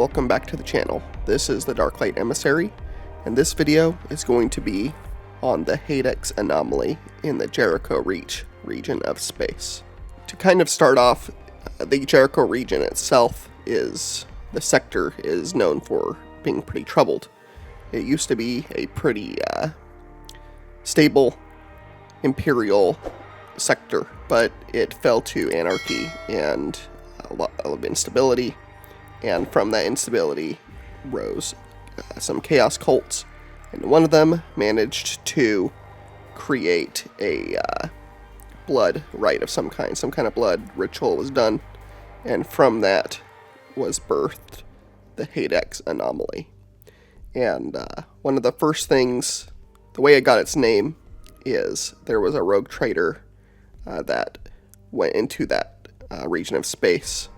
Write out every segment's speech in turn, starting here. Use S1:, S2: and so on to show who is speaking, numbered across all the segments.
S1: welcome back to the channel. This is the Darklight Emissary, and this video is going to be on the Hadex Anomaly in the Jericho region of space. To kind of start off, the Jericho region itself the sector is known for being pretty troubled. It used to be a pretty stable imperial sector, but it fell to anarchy and a lot of instability, and from that instability rose some chaos cults, and one of them managed to create a blood rite of some kind of blood ritual was done, and from that was birthed the Hadex Anomaly. And one of the first things, the way it got its name, is there was a rogue trader that went into that region of space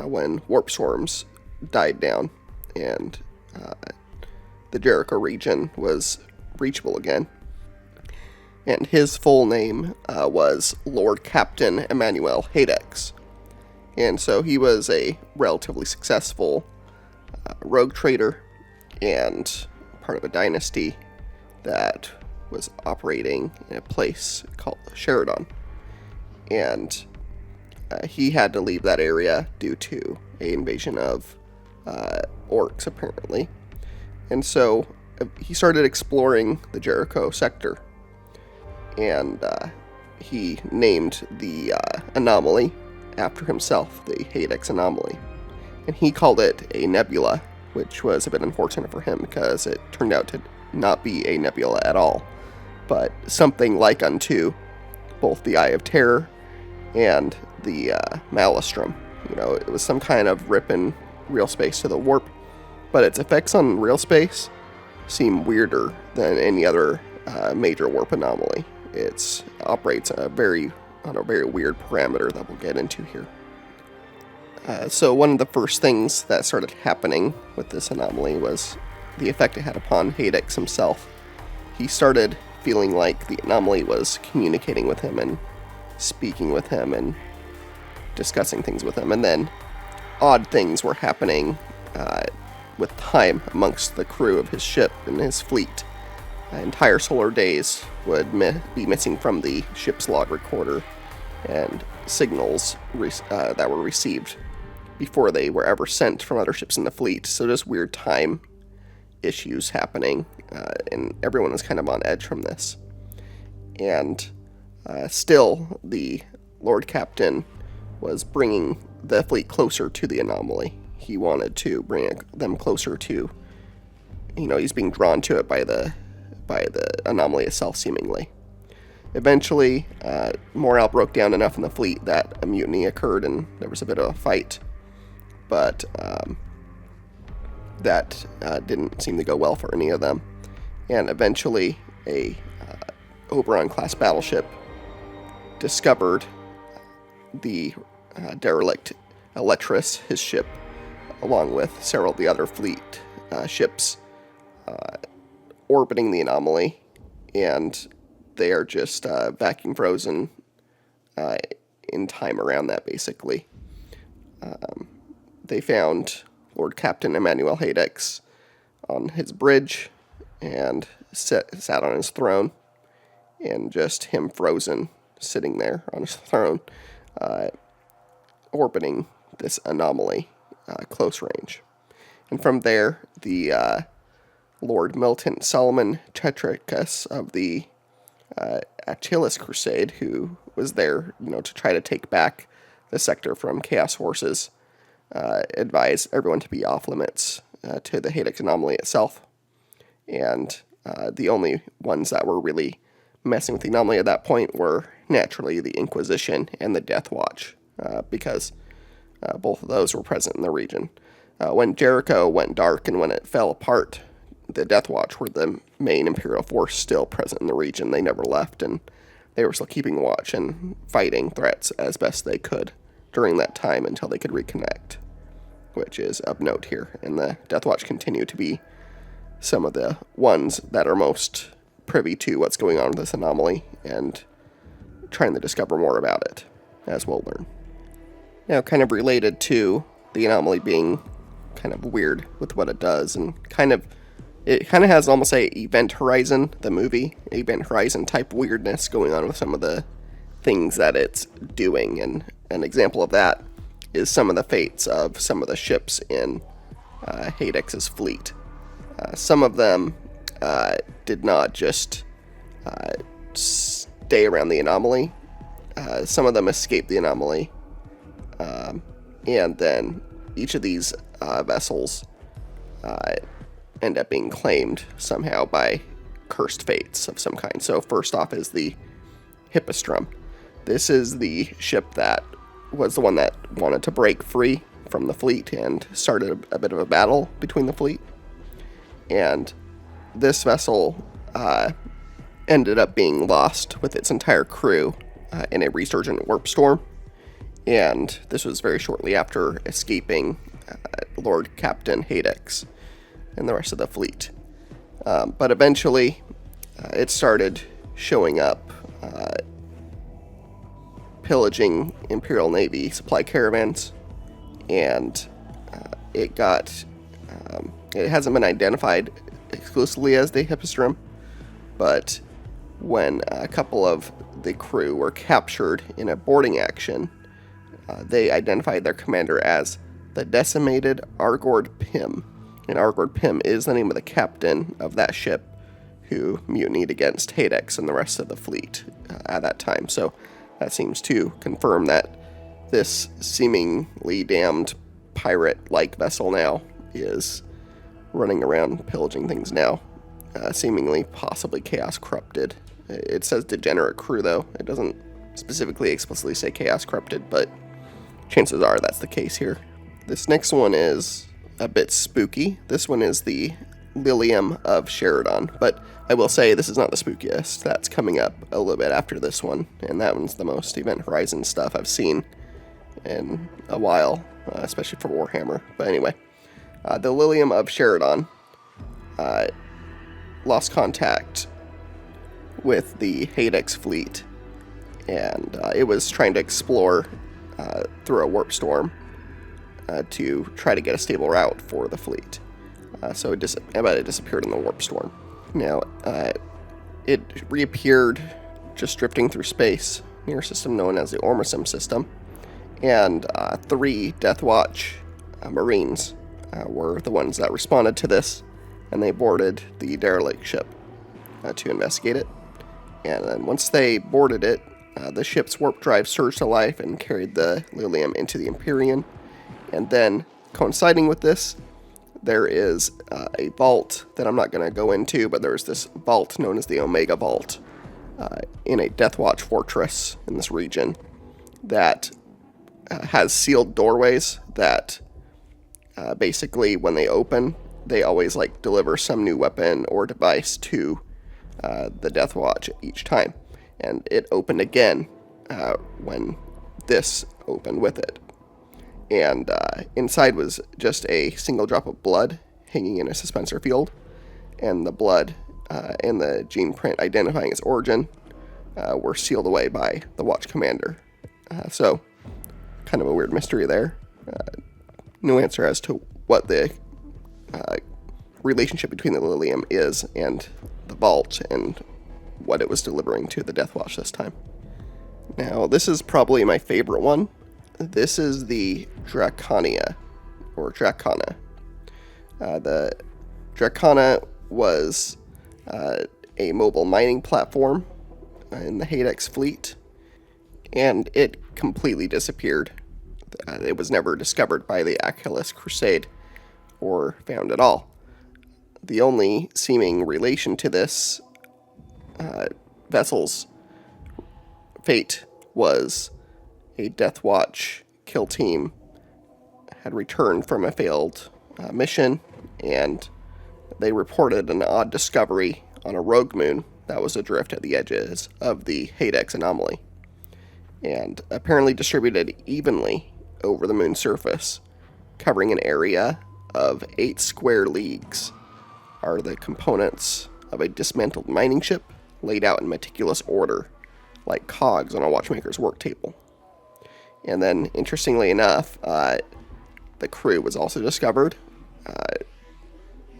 S1: when warp swarms died down and the Jericho region was reachable again. And his full name was Lord Captain Emmanuel Hadex. And so he was a relatively successful rogue trader and part of a dynasty that was operating in a place called Sheridan. And he had to leave that area due to an invasion of orcs, apparently. And so he started exploring the Jericho sector. And he named the anomaly after himself, the Hadex Anomaly. And he called it a nebula, which was a bit unfortunate for him because it turned out to not be a nebula at all, but something like unto both the Eye of Terror and the Maelstrom. You know, it was some kind of rip in real space to the warp, but its effects on real space seem weirder than any other major warp anomaly. It operates on a very weird parameter that we'll get into here. So one of the first things that started happening with this anomaly was the effect it had upon Hadex himself. He started feeling like the anomaly was communicating with him and speaking with him and discussing things with him, and then odd things were happening with time amongst the crew of his ship and his fleet. Entire solar days would be missing from the ship's log recorder, and signals that were received before they were ever sent from other ships in the fleet. So just weird time issues happening, and everyone was kind of on edge from this. And still, the Lord Captain was bringing the fleet closer to the anomaly. He wanted to bring them closer to, he's being drawn to it by the anomaly itself, seemingly. Eventually, morale broke down enough in the fleet that a mutiny occurred and there was a bit of a fight, but that didn't seem to go well for any of them. And eventually, a Oberon-class battleship discovered the derelict Electrus, his ship, along with several of the other fleet ships orbiting the anomaly, and they are just vacuum frozen in time around that, basically. They found Lord Captain Emmanuel Hadex on his bridge and sat on his throne, and just him frozen, sitting there on his throne, orbiting this anomaly close range. And from there, the Lord Milton Solomon Tetricus of the Achilles Crusade, who was there, to try to take back the sector from chaos forces, advised everyone to be off limits to the Hadex Anomaly itself. And the only ones that were really messing with the anomaly at that point were naturally the Inquisition and the Death Watch, because both of those were present in the region. When Jericho went dark and when it fell apart, the Death Watch were the main Imperial force still present in the region. They never left, and they were still keeping watch and fighting threats as best they could during that time until they could reconnect, which is of note here. And the Death Watch continue to be some of the ones that are most privy to what's going on with this anomaly and trying to discover more about it, as we'll learn. Now, kind of related to the anomaly being kind of weird with what it does, and it kind of has almost a Event Horizon, the movie, Event Horizon type weirdness going on with some of the things that it's doing. And an example of that is some of the fates of some of the ships in Hadex's fleet. Some of them did not just stay around the anomaly. Some of them escaped the anomaly. And then each of these vessels end up being claimed somehow by cursed fates of some kind. So first off is the Hippostrum. This is the ship that was the one that wanted to break free from the fleet and started a bit of a battle between the fleet. And this vessel ended up being lost with its entire crew in a resurgent warp storm. And this was very shortly after escaping Lord Captain Hadex and the rest of the fleet. But eventually, it started showing up, pillaging Imperial Navy supply caravans, and it hasn't been identified exclusively as the Hippostrum, but when a couple of the crew were captured in a boarding action, they identified their commander as the Decimated Argord Pym. And Argord Pym is the name of the captain of that ship who mutinied against Hadex and the rest of the fleet at that time. So that seems to confirm that this seemingly damned pirate-like vessel now is running around pillaging things now, seemingly possibly chaos corrupted. It says degenerate crew, though. It doesn't specifically explicitly say chaos corrupted, but chances are that's the case here. This next one is a bit spooky. This one is the Lilium of Sheridan, but I will say this is not the spookiest. That's coming up a little bit after this one, and that one's the most Event Horizon stuff I've seen in a while, especially for Warhammer. But anyway, the Lilium of Sheridan lost contact with the Hadex fleet, and it was trying to explore through a warp storm to try to get a stable route for the fleet. So it disappeared in the warp storm. Now, it reappeared just drifting through space near a system known as the Ormusum system, and 3 Death Watch Marines were the ones that responded to this, and they boarded the derelict ship to investigate it. And then once they boarded it, the ship's warp drive surged to life and carried the Lilium into the Empyrean. And then, coinciding with this, there is a vault that I'm not going to go into, but there's this vault known as the Omega Vault in a Death Watch fortress in this region that has sealed doorways that basically, when they open, they always deliver some new weapon or device to the Death Watch each time. And it opened again when this opened with it. And inside was just a single drop of blood hanging in a suspensor field. And the blood and the gene print identifying its origin were sealed away by the Watch Commander. So, kind of a weird mystery there. No answer as to what the relationship between the Lilium is and the vault and what it was delivering to the Death Watch this time. Now, this is probably my favorite one. This is the Dracania, or Dracana. The Dracana was a mobile mining platform in the Hadex fleet, and it completely disappeared. It was never discovered by the Achilles Crusade or found at all. The only seeming relation to this vessel's fate was a Death Watch kill team had returned from a failed mission, and they reported an odd discovery on a rogue moon that was adrift at the edges of the Hadex Anomaly, and apparently distributed evenly over the moon's surface, covering an area of 8 square leagues, are the components of a dismantled mining ship laid out in meticulous order, like cogs on a watchmaker's work table. And then, interestingly enough, the crew was also discovered.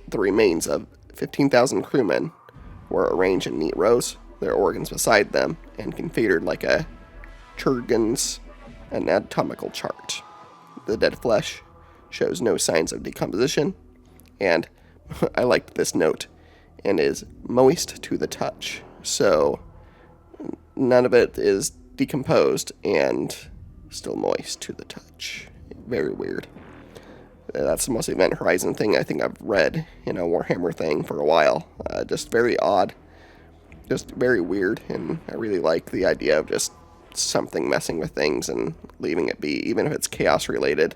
S1: The remains of 15,000 crewmen were arranged in neat rows, their organs beside them, and configured like a Churgan's anatomical chart. The dead flesh shows no signs of decomposition, and I liked this note, and is moist to the touch. So none of it is decomposed and still moist to the touch. Very weird. That's the most Event Horizon thing I think I've read in a Warhammer thing for a while. Just very odd. Just very weird, and I really like the idea of just something messing with things and leaving it be, even if it's chaos related.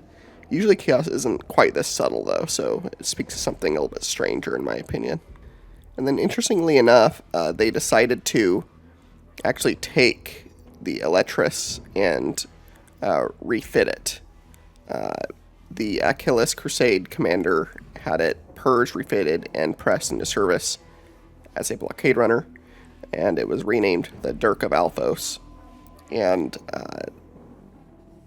S1: Usually chaos isn't quite this subtle though, so it speaks to something a little bit stranger in my opinion. And then interestingly enough, they decided to actually take the Electress and refit it. The Achilles Crusade commander had it purged, refitted, and pressed into service as a blockade runner, and it was renamed the Dirk of Alphos. And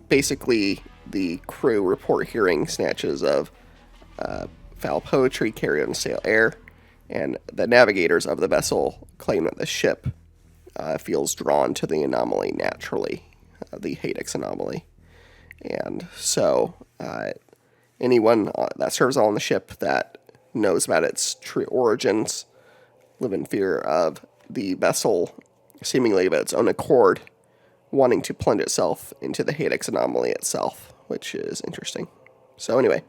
S1: basically, the crew report hearing snatches of foul poetry carried on stale air, and the navigators of the vessel claim that the ship feels drawn to the anomaly naturally, the Hadex Anomaly. And so anyone that serves on the ship that knows about its true origins live in fear of the vessel, seemingly of its own accord, wanting to plunge itself into the Hadex Anomaly itself, which is interesting. So anyway,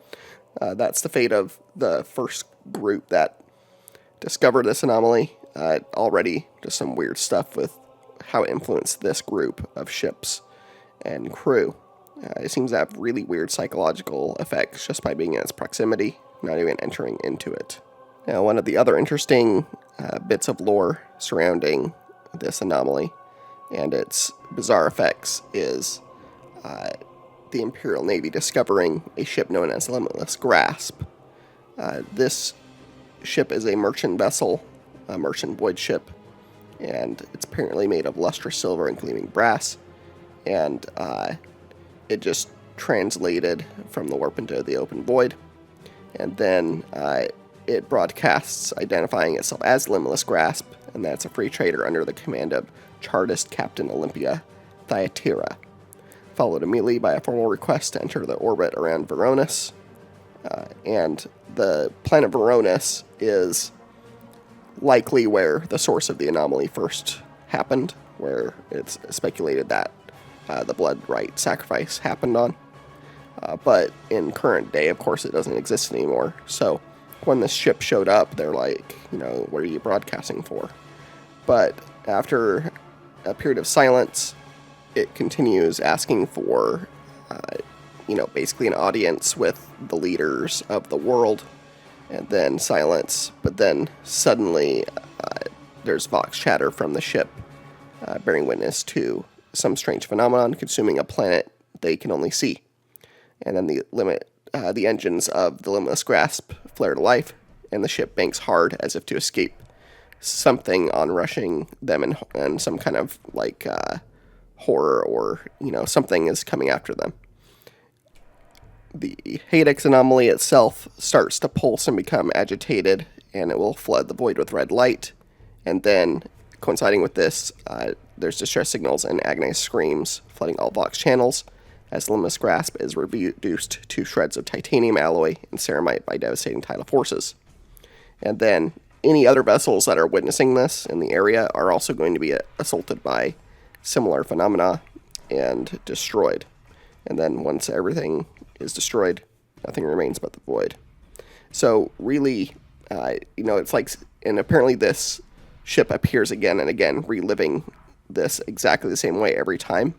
S1: that's the fate of the first group that discovered this anomaly. Already just some weird stuff with how it influenced this group of ships and crew. It seems to have really weird psychological effects just by being in its proximity, not even entering into it. Now, one of the other interesting bits of lore surrounding this anomaly and its bizarre effects is the Imperial Navy discovering a ship known as Limitless Grasp. This ship is a merchant vessel, a merchant void ship, and it's apparently made of lustrous silver and gleaming brass, and it just translated from the warp into the open void, and then it broadcasts identifying itself as Limitless Grasp, and that's a free trader under the command of Chartist Captain Olympia Thyatira, followed immediately by a formal request to enter the orbit around Voronus. And the planet Voronus is likely where the source of the anomaly first happened, where it's speculated that the blood rite sacrifice happened on. But in current day, of course, it doesn't exist anymore. So when this ship showed up, they're like, what are you broadcasting for? But after a period of silence, it continues asking for, basically an audience with the leaders of the world, and then silence. But then suddenly there's vox chatter from the ship, bearing witness to some strange phenomenon consuming a planet they can only see. And then the engines of the Limitless Grasp flare to life, and the ship banks hard as if to escape something onrushing them, and some kind of horror, or something is coming after them. The Hadex Anomaly itself starts to pulse and become agitated, and it will flood the void with red light. And then, coinciding with this, there's distress signals and agonized screams flooding all Vox channels, as Limitless Grasp is reduced to shreds of titanium alloy and ceramite by devastating tidal forces. And then any other vessels that are witnessing this in the area are also going to be assaulted by similar phenomena and destroyed. And then once everything is destroyed, nothing remains but the void. So really, it's like, and apparently this ship appears again and again, reliving this exactly the same way every time.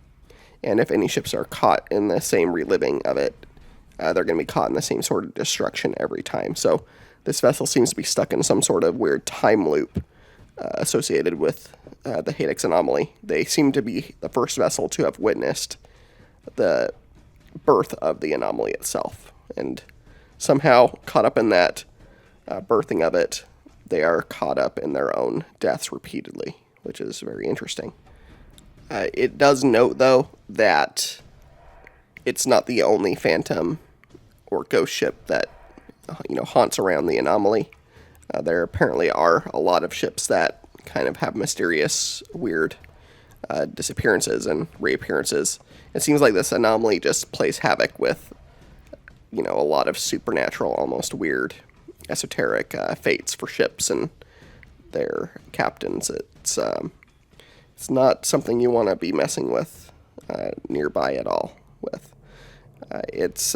S1: And if any ships are caught in the same reliving of it, they're going to be caught in the same sort of destruction every time. So this vessel seems to be stuck in some sort of weird time loop associated with the Hadex Anomaly. They seem to be the first vessel to have witnessed the birth of the anomaly itself. And somehow, caught up in that birthing of it, they are caught up in their own deaths repeatedly, which is very interesting. It does note, though, that it's not the only phantom or ghost ship that haunts around the anomaly. There apparently are a lot of ships that kind of have mysterious, weird disappearances and reappearances. It seems like this anomaly just plays havoc with, a lot of supernatural, almost weird, esoteric fates for ships and their captains. It's not something you want to be messing with nearby at all with. It's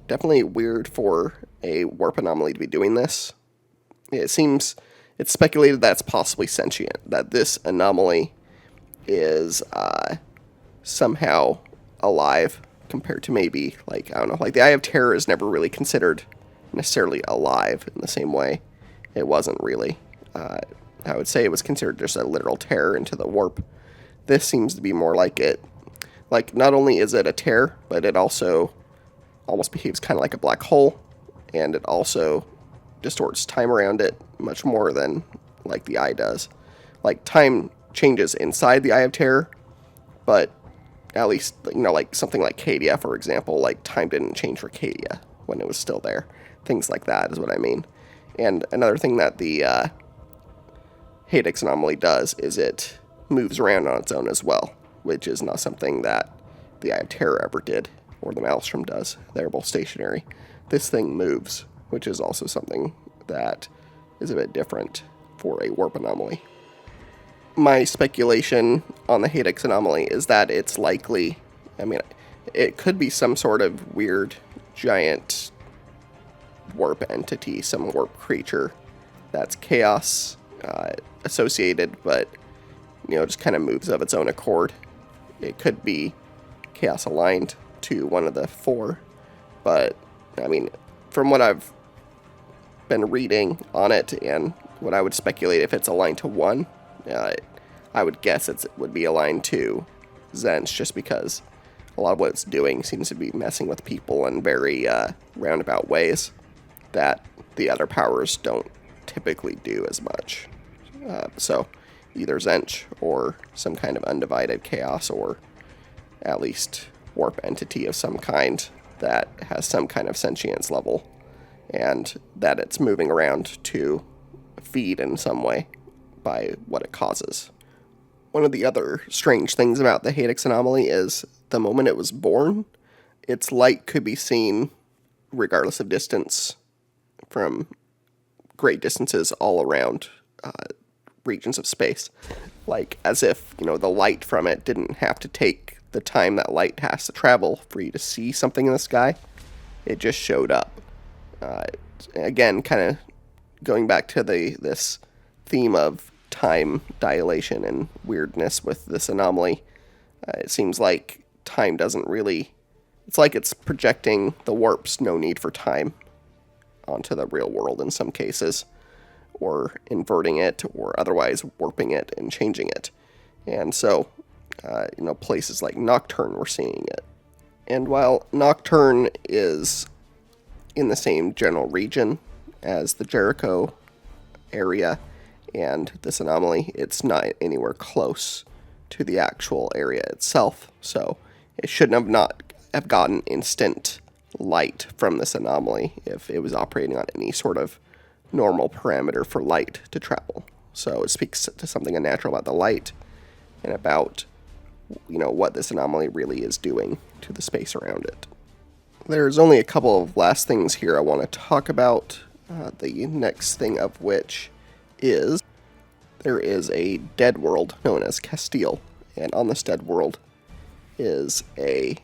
S1: definitely weird for a warp anomaly to be doing this. It's speculated that it's possibly sentient, that this anomaly is somehow alive compared to maybe, I don't know, the Eye of Terror is never really considered necessarily alive in the same way. It wasn't really. I would say it was considered just a literal tear into the warp. This seems to be more like it. Not only is it a tear, but it also almost behaves kind of like a black hole, and it also distorts time around it much more than the Eye does. Time changes inside the Eye of Terror, but at least, something like Cadia, for example, time didn't change for Cadia when it was still there. Things like that is what I mean. And another thing that the Hadex Anomaly does is it moves around on its own as well, which is not something that the Eye of Terror ever did, or the Maelstrom does. They're both stationary. This thing moves, which is also something that is a bit different for a warp anomaly. My speculation on the Hadex Anomaly is that it's likely, it could be some sort of weird, giant warp entity, some warp creature that's chaos associated, but, just kind of moves of its own accord. It could be chaos aligned to one of the four, but, from what I've been reading on it and what I would speculate, if it's aligned to one, I would guess it would be aligned to Tzeentch, just because a lot of what it's doing seems to be messing with people in very roundabout ways that the other powers don't typically do as much. So either Tzeentch or some kind of undivided chaos, or at least warp entity of some kind that has some kind of sentience level, and that it's moving around to feed in some way by what it causes. One of the other strange things about the Hadex Anomaly is the moment it was born, its light could be seen regardless of distance from great distances all around regions of space. As if, the light from it didn't have to take the time that light has to travel for you to see something in the sky. It just showed up. Again, kind of going back to this theme of time dilation and weirdness with this anomaly, it seems like time doesn't really... It's like it's projecting the warp's no need for time onto the real world in some cases, or inverting it, or otherwise warping it and changing it. And so, places like Nocturne, we're seeing it. And while Nocturne is in the same general region as the Jericho area and this anomaly, it's not anywhere close to the actual area itself, so it shouldn't have gotten instant light from this anomaly if it was operating on any sort of normal parameter for light to travel. So it speaks to something unnatural about the light and about, what this anomaly really is doing to the space around it. There's only a couple of last things here I want to talk about. The next thing of which is there is a dead world known as Castile, and on this dead world is a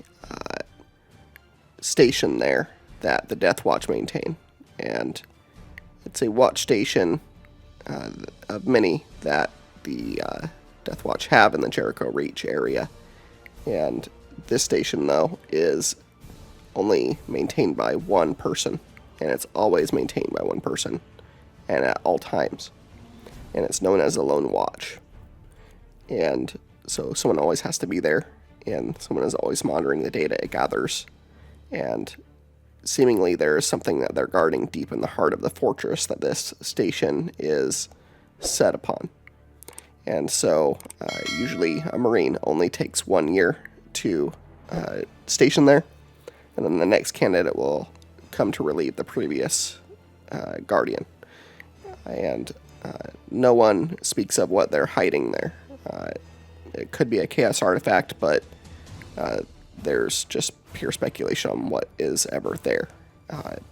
S1: station there that the Death Watch maintain, and it's a watch station of many that the Death Watch have in the Jericho Reach area, and this station, though, is only maintained by one person, and it's always maintained by one person, and at all times, and it's known as the Lone Watch. And so someone always has to be there, and someone is always monitoring the data it gathers, and seemingly there is something that they're guarding deep in the heart of the fortress that this station is set upon. And so usually a Marine only takes 1 year to station there, and then the next candidate will come to relieve the previous guardian. And no one speaks of what they're hiding there. It could be a chaos artifact, but there's just pure speculation on what is ever there.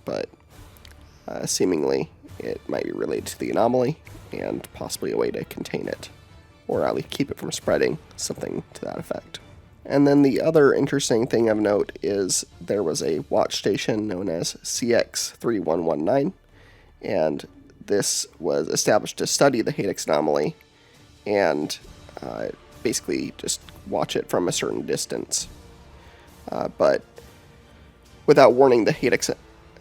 S1: But seemingly it might be related to the anomaly and possibly a way to contain it, or at least keep it from spreading, something to that effect. And then the other interesting thing of note is there was a watch station known as CX3119, and this was established to study the Hadex Anomaly and basically just watch it from a certain distance. But without warning, the Hadex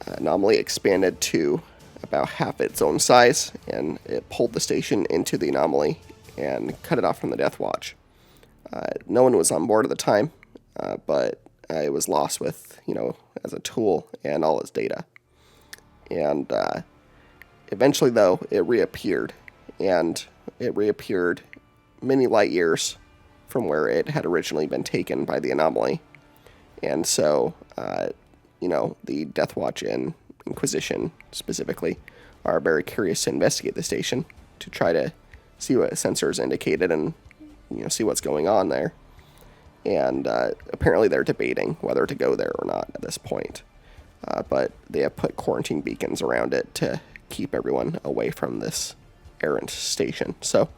S1: Anomaly expanded to about half its own size, and it pulled the station into the anomaly and cut it off from the Death Watch. No one was on board at the time, but it was lost with, as a tool and all its data. And eventually, though, it reappeared, and it reappeared many light years from where it had originally been taken by the anomaly. And so, the Death Watch and Inquisition specifically are very curious to investigate the station to try to see what sensors indicated and see what's going on there. And apparently they're debating whether to go there or not at this point. But they have put quarantine beacons around it to keep everyone away from this errant station. So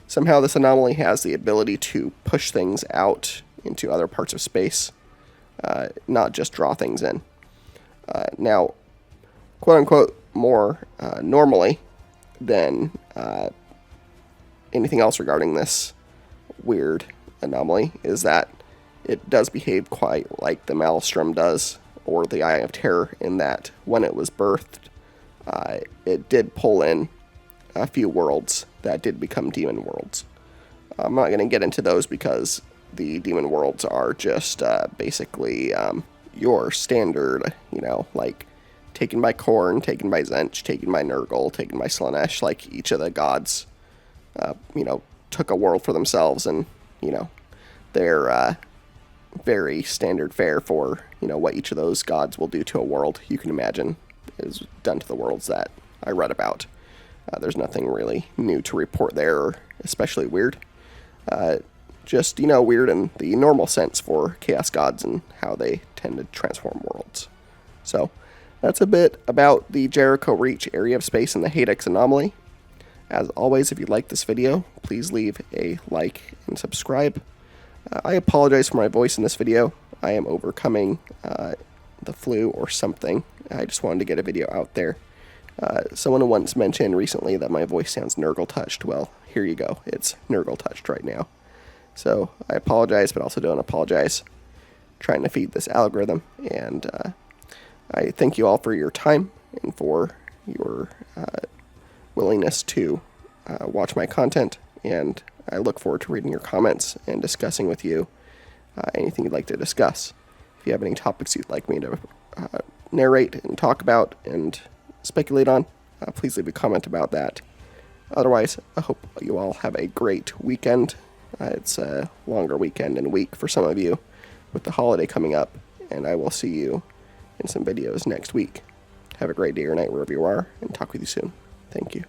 S1: somehow this anomaly has the ability to push things out into other parts of space, not just draw things in. Now, quote-unquote, more normally than anything else regarding this weird anomaly is that it does behave quite like the Maelstrom does, or the Eye of Terror, in that when it was birthed, it did pull in a few worlds that did become demon worlds. I'm not going to get into those because the demon worlds are just basically your standard, like taken by Khorne, taken by Tzeentch, taken by Nurgle, taken by Slaanesh. Like each of the gods, took a world for themselves, and they're very standard fare for what each of those gods will do to a world. You can imagine is done to the worlds that I read about. There's nothing really new to report there, or especially weird. Just weird in the normal sense for chaos gods and how they tend to transform worlds. So that's a bit about the Jericho Reach area of space and the Hadex Anomaly. As always, if you like this video, please leave a like and subscribe. I apologize for my voice in this video. I am overcoming the flu or something. I just wanted to get a video out there. Someone once mentioned recently that my voice sounds Nurgle-touched. Well, here you go. It's Nurgle-touched right now. So I apologize, but also don't apologize. Trying to feed this algorithm, and I thank you all for your time and for your willingness to watch my content, and I look forward to reading your comments and discussing with you anything you'd like to discuss. If you have any topics you'd like me to narrate and talk about and speculate on, please leave a comment about that. Otherwise, I hope you all have a great weekend. It's a longer weekend and week for some of you with the holiday coming up, and I will see you in some videos next week. Have a great day or night wherever you are, and talk with you soon. Thank you.